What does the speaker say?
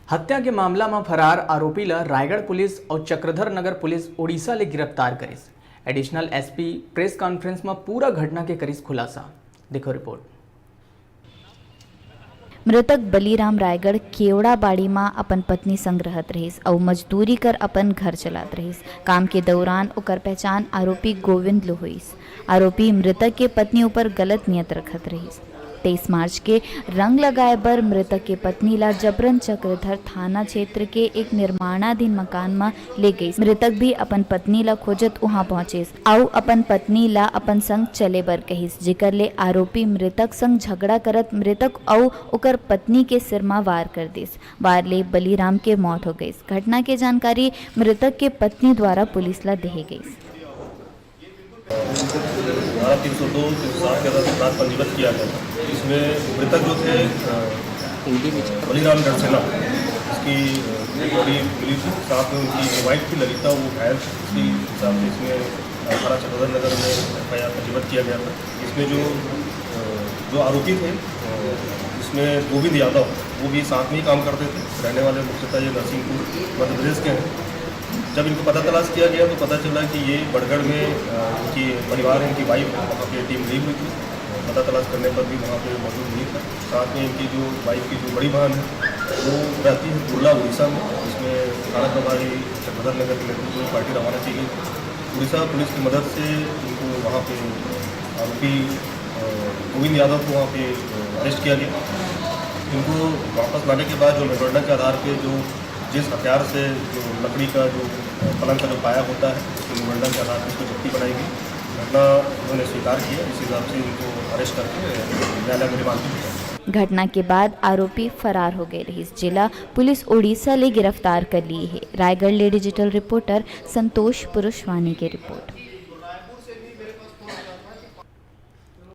हत्या के मामला में फरार आरोपी ला रायगढ़ पुलिस और चक्रधर नगर पुलिस ओडिशा ले गिरफ्तार करीस। एडिशनल एसपी प्रेस कॉन्फ्रेंस में पूरा घटना के करीस खुलासा। देखो रिपोर्ट। मृतक बलीराम रायगढ़ केवड़ाबाड़ी में अपन पत्नी संग रहत रहीस और मजदूरी कर अपन घर चलात रहीस। काम के दौरान ओकर पहचान आरोपी गोविंद लो हुईस। आरोपी मृतक के पत्नी ऊपर गलत नियत रखत रहीस। 23 मार्च के रंग लगाए बर मृतक के पत्नी ला जबरन चक्रधर थाना क्षेत्र के एक निर्माणाधीन मकान में ले गई। मृतक भी अपन पत्नी ला खोजत वहां पहुंचे आउ अपन पत्नी ला अपन संग चले बर कहिस, जेकर ले आरोपी मृतक संग झगड़ा करत मृतक और ओकर पत्नी के सिर में वार कर दिस। वार ले बलीराम के मौत हो गई। घटना के जानकारी मृतक के पत्नी द्वारा पुलिस ला दी गई। 302 307 के तहत अपराध पंजीबद्ध किया गया था। इसमें मृतक जो थे बलीराम गढ़सेना, इसकी बॉडी मिली थी, साथ में उनकी वाइफ थी ललिता, वो घायल थी। इसी हिसाब से इसमें थाना चक्रधर नगर में FIR पंजीबद्ध किया गया था। इसमें जो आरोपी थे इसमें गोविंद यादव, वो भी साथ में ही काम करते थे। रहने वाले मुख्यतः ये नरसिंहपुर मध्य प्रदेश के हैं। जब इनको पता तलाश किया गया तो पता चला कि ये बड़गढ़ में इनकी परिवार, इनकी वाइफ वहाँ पे टीम गई हुई थी। पता तलाश करने पर भी वहाँ पे मौजूद नहीं था। साथ में इनकी जो वाइफ की जो बड़ी बहन है वो रहती है कुर्ला उड़ीसा में। इसमें थाना प्रभारी चक्रधर नगर के नेतृत्व में पार्टी रवाना की गई। उड़ीसा पुलिस की मदद से इनको वहाँ पे आरोपी गोविंद यादव को वहाँ पे अरेस्ट किया गया। इनको वापस लाने के बाद जो मेमोरेंडम के आधार पर जो जिस हथियार से जो लकड़ी का जो पलंग का जो पाया होता है, उसके मेमोरेंडम के आधार पर उसको जब्ती बनाई गई। घटना उन्होंने स्वीकार किया। इस हिसाब से इनको अरेस्ट करके न्यायालय में रिमांड किया। घटना के बाद आरोपी फरार हो गए रही। जिला पुलिस ओडिशा ले गिरफ्तार कर ली है। रायगढ़ ले डिजिटल रिपोर्टर संतोष पुरुषवानी की रिपोर्ट।